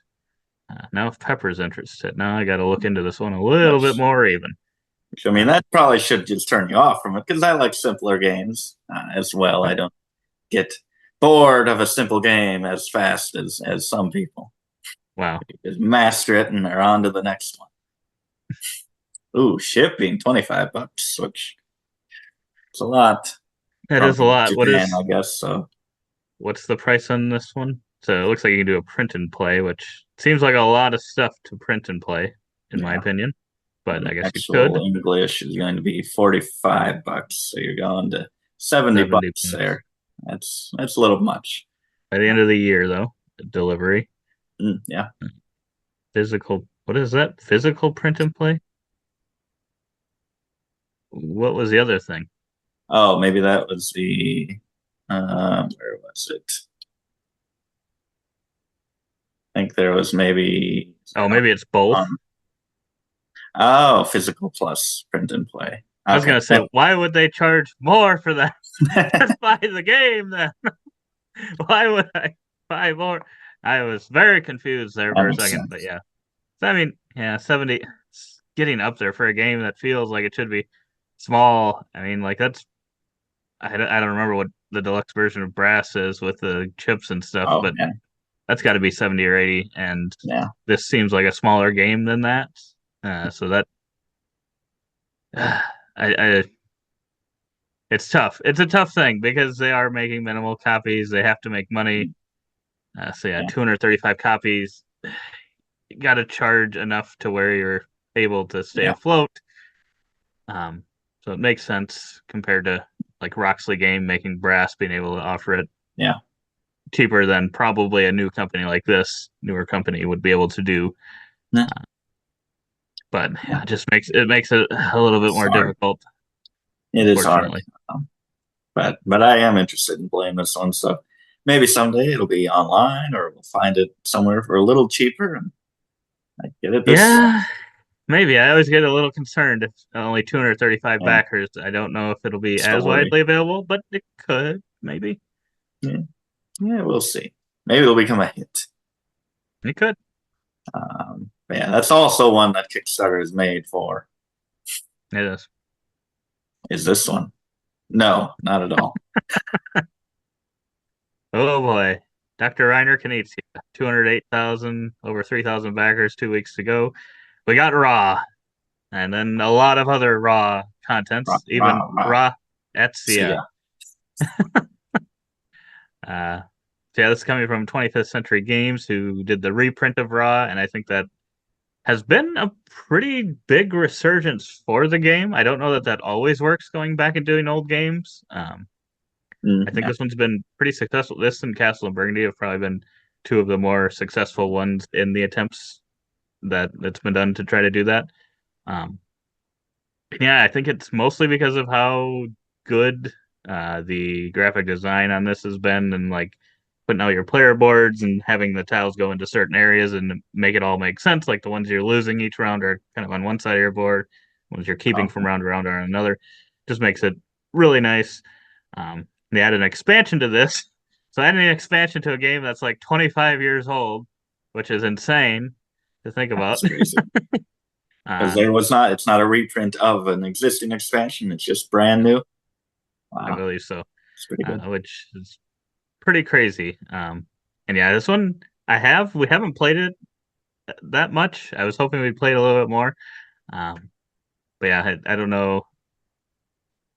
now if Pepper's interested, now I got to look into this one a little bit more even. I mean, that probably should just turn you off from it because I like simpler games as well. I don't get bored of a simple game as fast as some people. Wow. Just master it and they're on to the next one. Ooh, shipping $25, which it's a lot. That is a lot. Japan, I guess so. What's the price on this one? So it looks like you can do a print and play, which seems like a lot of stuff to print and play, in my opinion. But I guess you could. English is going to be $45, so you're going to $70 there. That's a little much. By the end of the year, though, delivery. Yeah. Physical. What is that? Physical print and play? What was the other thing? Oh, maybe that was the. Where was it? I think there was maybe. Oh, maybe it's both. Physical plus print and play. Okay. I was gonna say, why would they charge more for that? Just buy the game then. Why would I buy more? I was very confused there for a second, but yeah. So, I mean, yeah, 70 getting up there for a game that feels like it should be small. I mean, like that's I don't remember what the deluxe version of Brass is with the chips and stuff, but that's got to be 70 or 80, and this seems like a smaller game than that. So that it's tough. It's a tough thing because they are making minimal copies. They have to make money. So yeah, 235 copies. You got to charge enough to where you're able to stay afloat. So it makes sense compared to like Roxley Game making Brass, being able to offer it cheaper than probably a new company like this, newer company would be able to do. But it just makes it a little bit more difficult. It is hard. But I am interested in playing this one, so maybe someday it'll be online or we'll find it somewhere for a little cheaper and I get it. Maybe. I always get a little concerned if only 235 backers. I don't know if it'll be as widely available, but it could, maybe. Yeah, we'll see. Maybe it'll become a hit. It could. Yeah, that's also one that Kickstarter is made for. It is. Is this one? No, not at all. Oh boy. Dr. Reiner Knizia, 208,000, over 3,000 backers, 2 weeks to go. We got Raw, and then a lot of other Raw contents, Raw Etsia. So yeah, this is coming from 25th Century Games, who did the reprint of Raw, and I think that has been a pretty big resurgence for the game. I don't know that always works, going back and doing old games. I think this one's been pretty successful. This and Castle and Burgundy have probably been two of the more successful ones in the attempts that's been done to try to do that. Yeah, I think it's mostly because of how good the graphic design on this has been, and like putting out your player boards and having the tiles go into certain areas and make it all make sense. Like the ones you're losing each round are kind of on one side of your board, ones you're keeping from round to round are on another. Just makes it really nice. They added an expansion to this. So adding an expansion to a game that's like 25 years old, which is insane to think about. Because it's not a reprint of an existing expansion. It's just brand new. Wow. I believe so. It's pretty good. Which is pretty crazy. And yeah, this one we haven't played it that much. I was hoping we'd play it a little bit more. But yeah, I don't know.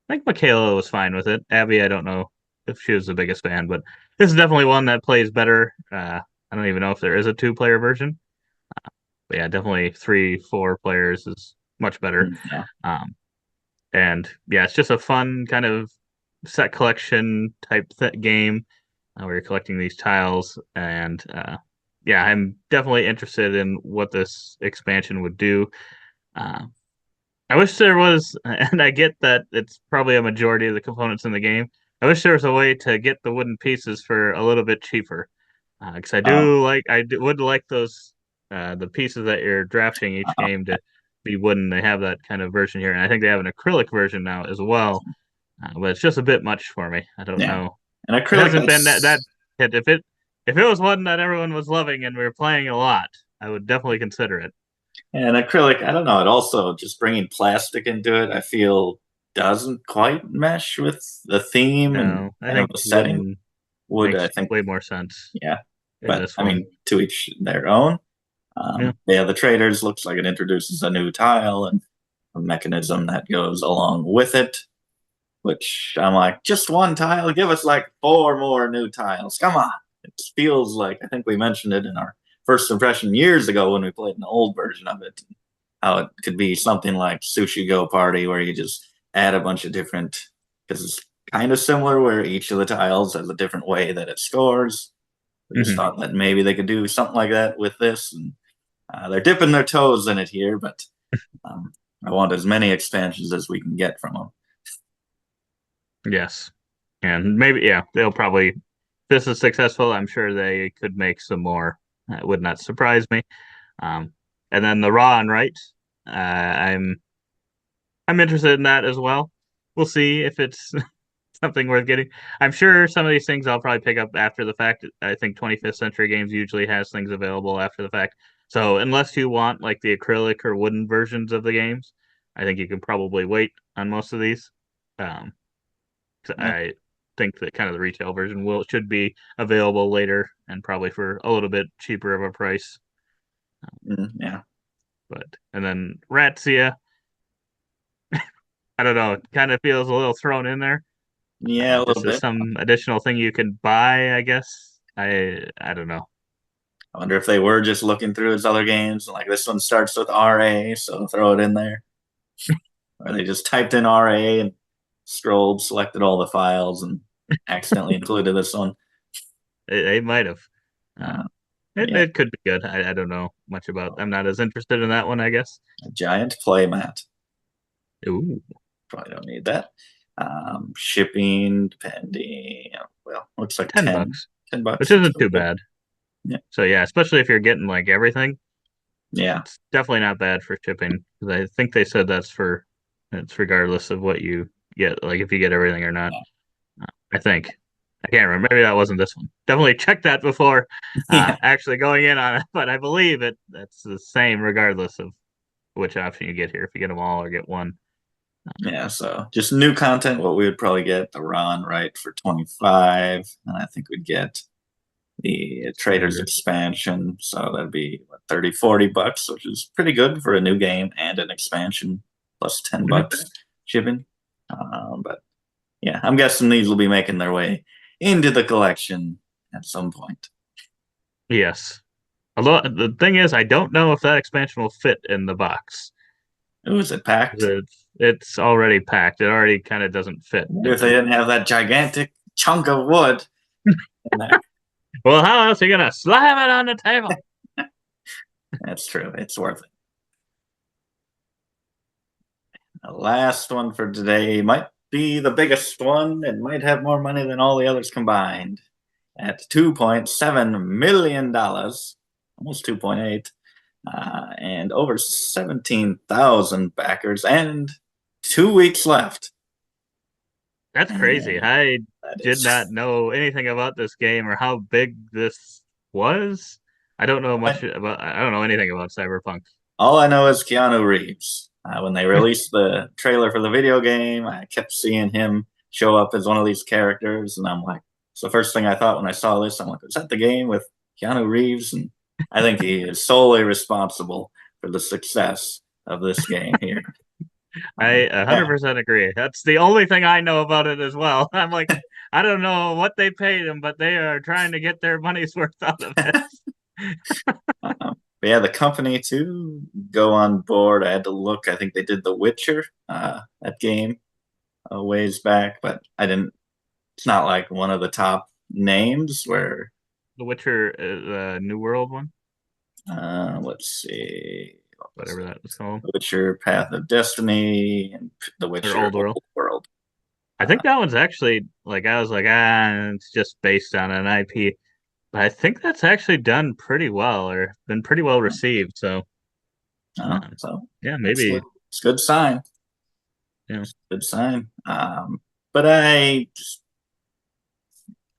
I think Michaela was fine with it. Abby, I don't know if she was the biggest fan, but this is definitely one that plays better. I don't even know if there is a 2-player version, but yeah, definitely 3, 4 players is much better. Yeah. And yeah, it's just a fun kind of set collection type game where you're collecting these tiles. And yeah, I'm definitely interested in what this expansion would do. Uh, I wish there was, and I get that it's probably a majority of the components in the game. I wish there was a way to get the wooden pieces for a little bit cheaper, because Oh, would like those the pieces that you're drafting each oh, game to be wooden. They have that kind of version here, and I think they have an acrylic version now as well. But it's just a bit much for me. I don't yeah. know. And It acrylic, hasn't been that hit. If it was one that everyone was loving and we were playing a lot, I would definitely consider it. and acrylic, I don't know. It also just bringing plastic into it, I feel doesn't quite mesh with the theme and No, I kind of think the setting. wooden Would I makes think, way more sense yeah. in But this I one. mean, to each their own. Yeah. Yeah, the traders looks like it introduces a new tile and a mechanism that goes along with it. Which I'm like, just one tile? Give us like 4 more new tiles. Come on. It feels like, I think we mentioned it in our first impression years ago when we played an old version of it. How it could be something like Sushi Go Party, where you just add a bunch of different, because it's kind of similar, where each of the tiles has a different way that it scores. We just Hmm. thought that maybe they could do something like that with this. And they're dipping their toes in it here, but um, I want as many expansions as we can get from them. Yes. And maybe, yeah, they'll probably, if this is successful, I'm sure they could make some more. That would not surprise me. Um, and then the Raw and Right, I'm interested in that as well. We'll see if it's something worth getting. I'm sure some of these things I'll probably pick up after the fact. I think 25th Century Games usually has things available after the fact. So unless you want like the acrylic or wooden versions of the games, I think you can probably wait on most of these. Um, Yeah, I think that kind of the retail version should be available later and probably for a little bit cheaper of a price. yeah, But and then Razzia, I don't know, it kind of feels a little thrown in there. yeah, a little Just as bit. some additional thing you can buy, I guess. I don't know. I wonder if they were just looking through his other games, like this one starts with RA, so throw it in there. Or they just typed in RA and scrolled, selected all the files, and accidentally included this one. They might have. Uh, Uh, it yeah, it could be good. I don't know much about. I'm not as interested in that one, I guess. a giant playmat. Ooh, Probably don't need that. Shipping, depending. Well, looks like 10 10, bucks, which $10. That's isn't pretty too good. bad. Yeah, So yeah, especially if you're getting like everything, yeah, it's definitely not bad for shipping. 'Cause I think they said it's regardless of what you get, like if you get everything or not. I think. I can't remember. Maybe that wasn't this one. Definitely check that before yeah, actually going in on it. But I believe that's the same regardless of which option you get here. If you get them all or get one. yeah. So just new content. What we would probably get the Ron right for 25, and I think we'd get the Traders Standard. expansion. So that'd be what, 30, $40, which is pretty good for a new game and an expansion, plus 10 Mhm. bucks shipping. But yeah, I'm guessing these will be making their way into the collection at some point. Yes. Although the thing is, I don't know if that expansion will fit in the box. Ooh, is it packed? It's already packed. It already kind of doesn't fit Maybe in if they there. didn't have that gigantic chunk of wood in there. Well, how else are you gonna slam it on the table? That's true. It's worth it. The last one for today might be the biggest one and might have more money than all the others combined. At $2.7 million, almost 2.8, and over 17,000 backers, and 2 weeks left. That's crazy. And I that did is, not know anything about this game or how big this was. I don't know much about. I don't know anything about Cyberpunk. all I know is Keanu Reeves. When they released the trailer for the video game, I kept seeing him show up as one of these characters, and I'm like, it's the first thing I thought when I saw this. I'm like, is that the game with Keanu Reeves? And I think he is solely responsible for the success of this game here. I Yeah. 100% agree. That's the only thing I know about it as well. I'm like, I don't know what they paid them, but they are trying to get their money's worth out of this. But yeah, the company to go on board. I had to look. I think they did The Witcher, that game a ways back, but I didn't. It's not like one of the top names. Where The Witcher is a New World one, let's see, what was whatever it? that was called, The Witcher: Path of Destiny and The or Witcher: Old World. Old World. I think that one's actually like I was like, it's just based on an IP. But I think that's actually done pretty well or been pretty well received. So So yeah, it's maybe it's a good sign. you know, Good sign. But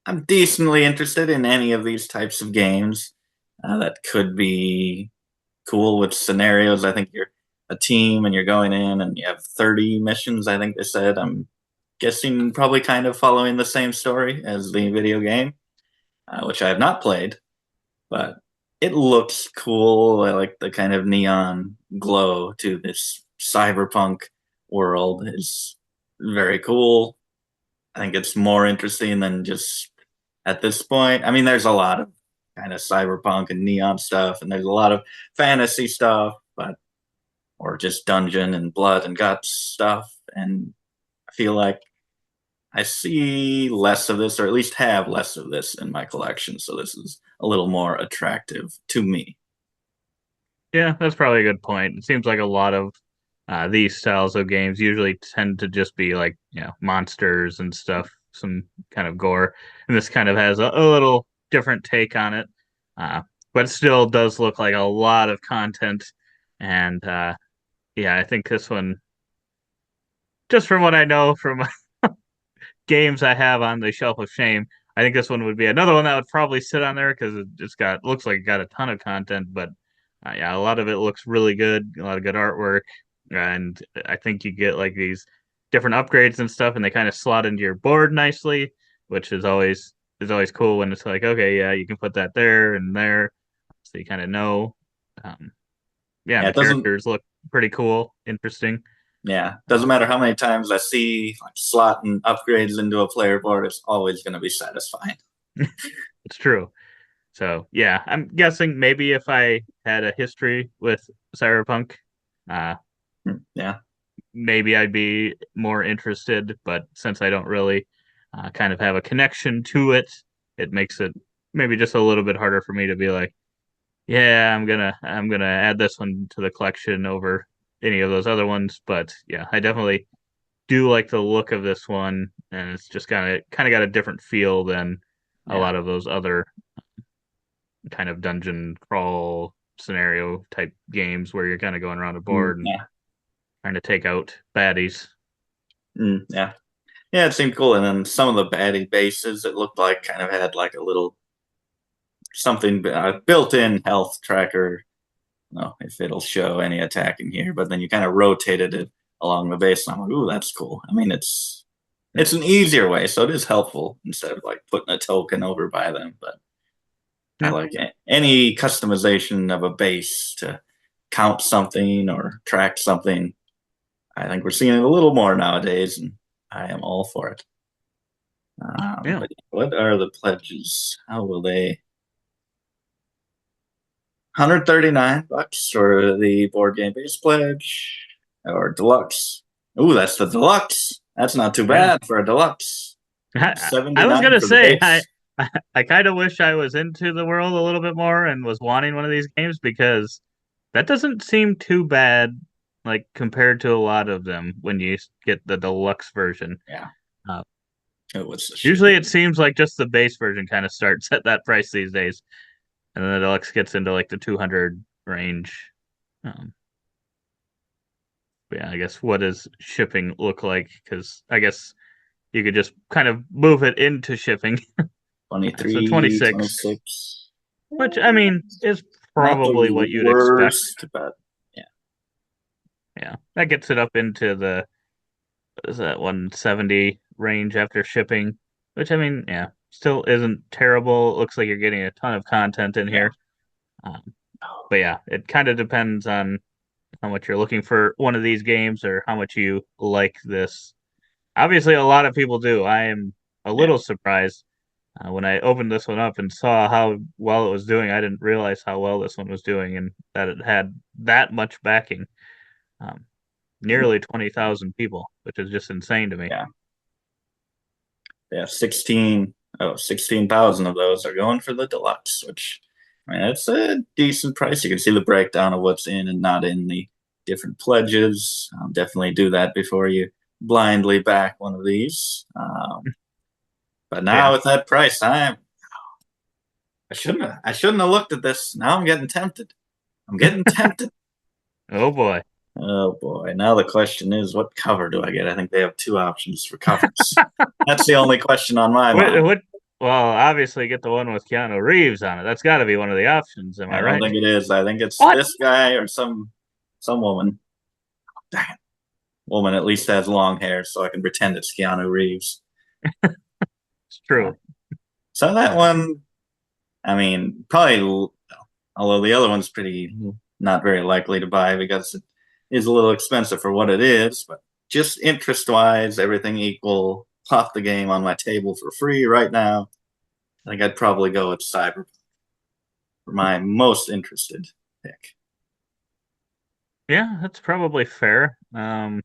I'm decently interested in any of these types of games that could be cool with scenarios. I think you're a team and you're going in and you have 30 missions, I think they said. I'm guessing probably kind of following the same story as the video game, which I have not played, but it looks cool. I like the kind of neon glow to this cyberpunk world. It's very cool. I think it's more interesting than just at this point. I mean, there's a lot of kind of cyberpunk and neon stuff, and there's a lot of fantasy stuff, but or just dungeon and blood and guts stuff. And I feel like I see less of this, or at least have less of this in my collection. So this is a little more attractive to me. yeah, that's probably a good point. It seems like a lot of these styles of games usually tend to just be like, monsters and stuff, some kind of gore. And this kind of has a little different take on it. Uh, but it still does look like a lot of content. And yeah, I think this one, just from what I know from games I have on the shelf of shame, I think this one would be another one that would probably sit on there because it just looks like it got a ton of content, but yeah, a lot of it looks really good, a lot of good artwork, and I think you get like these different upgrades and stuff, and they kind of slot into your board nicely, which is always cool when it's like, okay, yeah, you can put that there and there, so you kind of know. Um, yeah, and Yeah, the it doesn't. characters look pretty cool, interesting. Yeah, doesn't matter how many times I see like slotting upgrades into a player board. It's always going to be satisfying. It's true. So yeah, I'm guessing maybe if I had a history with Cyberpunk, uh, Yeah, maybe I'd be more interested. But since I don't really kind of have a connection to it, it makes it maybe just a little bit harder for me to be like, yeah, I'm gonna add this one to the collection over any of those other ones. But yeah, I definitely do like the look of this one, and it's just kind of got a different feel than a yeah, lot of those other kind of dungeon crawl scenario type games where you're kind of going around a board and yeah, trying to take out baddies. yeah. Yeah, it seemed cool. And then some of the baddie bases, it looked like kind of had like a little something built-in health tracker. No, if it'll show any attacking here, but then you kind of rotated it along the base, and I'm like, ooh, that's cool. I mean, it's an easier way, so it is helpful instead of like putting a token over by them. But I Yeah, like any customization of a base to count something or track something. I think we're seeing it a little more nowadays, and I am all for it. yeah. But what are the pledges? How will they? $139 for the board game base pledge or deluxe. Ooh, that's the deluxe. That's not too Yeah. bad for a deluxe. I was 79 gonna for the say I base. I kind of wish I was into the world a little bit more and was wanting one of these games because that doesn't seem too bad, like compared to a lot of them when you get the deluxe version. Yeah, Uh, it was the Usually, shipping. it seems like just the base version kind of starts at that price these days, and then the deluxe gets into like the 200 range. Um, but yeah, I guess what does shipping look like? Because I guess you could just kind of move it into shipping. So 23, 26, 26. which I mean is Not the probably what you'd expect. worst, but yeah. Yeah, that gets it up into the is that 170 range after shipping, which I mean, yeah, still isn't terrible. It looks like you're getting a ton of content in Yeah. here. Um, but yeah, it kind of depends on how much you're looking for one of these games or how much you like this. Obviously, a lot of people do. I am a Yeah. little surprised when I opened this one up and saw how well it was doing. I didn't realize how well this one was doing and that it had that much backing. Um, nearly 20,000 people, which is just insane to me. Yeah. Yeah, 16,000 of those are going for the deluxe, which, I mean, it's a decent price. You can see the breakdown of what's in and not in the different pledges. Definitely do that before you blindly back one of these. But now Yeah. with that price, I shouldn't have looked at this. Now I'm getting tempted. I'm getting tempted. Oh boy. Oh boy. Now the question is, what cover do I get? I think they have 2 options for covers. That's the only question on my mind. What? Well, obviously, get the one with Keanu Reeves on it. That's got to be one of the options. Am I I don't right? think it is. I think it's What? this guy or some woman. Dang it. Woman at least has long hair, so I can pretend it's Keanu Reeves. It's true. So that one, I mean, probably, although the other one's pretty not very likely to buy because it is a little expensive for what it is, but just interest-wise, everything equal, plot the game on my table for free right now. I think I'd probably go with Cyberpunk for my most interested pick. Yeah, that's probably fair. What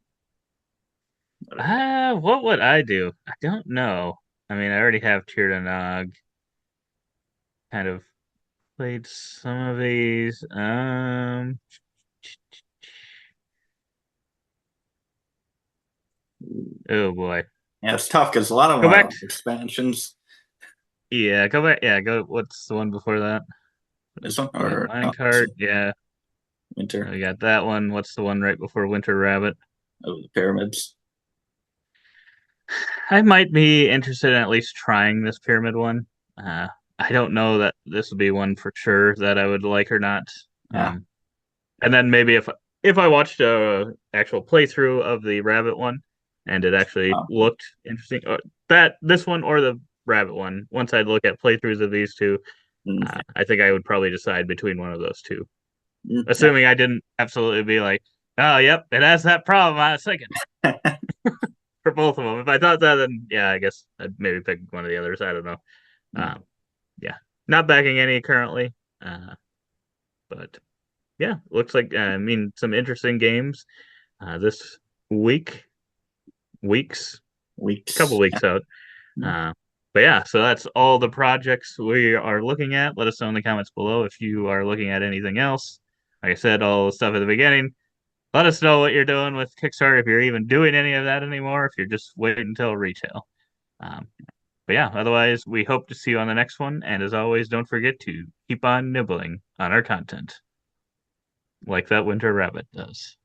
would I do? I don't know. I mean, I already have Tirdanog. Kind of played some of these. Oh boy. Yeah, it's tough because a lot of Go them are back. expansions. Yeah, go back. Yeah, go. What's the one before that? This one We got or no, Minecart. Yeah, Winter. we got that one. What's the one right before Winter Rabbit? Oh, the pyramids. I might be interested in at least trying this pyramid one. Uh, I don't know that this would be one for sure that I would like or not. Yeah. And then maybe if I watched a actual playthrough of the rabbit one and it actually Oh, looked interesting, that this one or the rabbit one, once I'd look at playthroughs of these two, mm, I think I would probably decide between one of those two, yeah. assuming I didn't absolutely be like, oh, yep, it has that problem. I was thinking for both of them. If I thought that, then yeah, I guess I'd maybe pick one of the others. I don't know. Um, yeah, not backing any currently, but yeah, looks like I mean some interesting games this week, weeks, couple Weeks. weeks out. Yeah. Uh, but yeah, so that's all the projects we are looking at. Let us know in the comments below if you are looking at anything else. Like I said, all the stuff at the beginning. Let us know what you're doing with Kickstarter, if you're even doing any of that anymore, if you're just waiting until retail. Um, but yeah, otherwise, we hope to see you on the next one. And as always, don't forget to keep on nibbling on our content, like that winter rabbit does.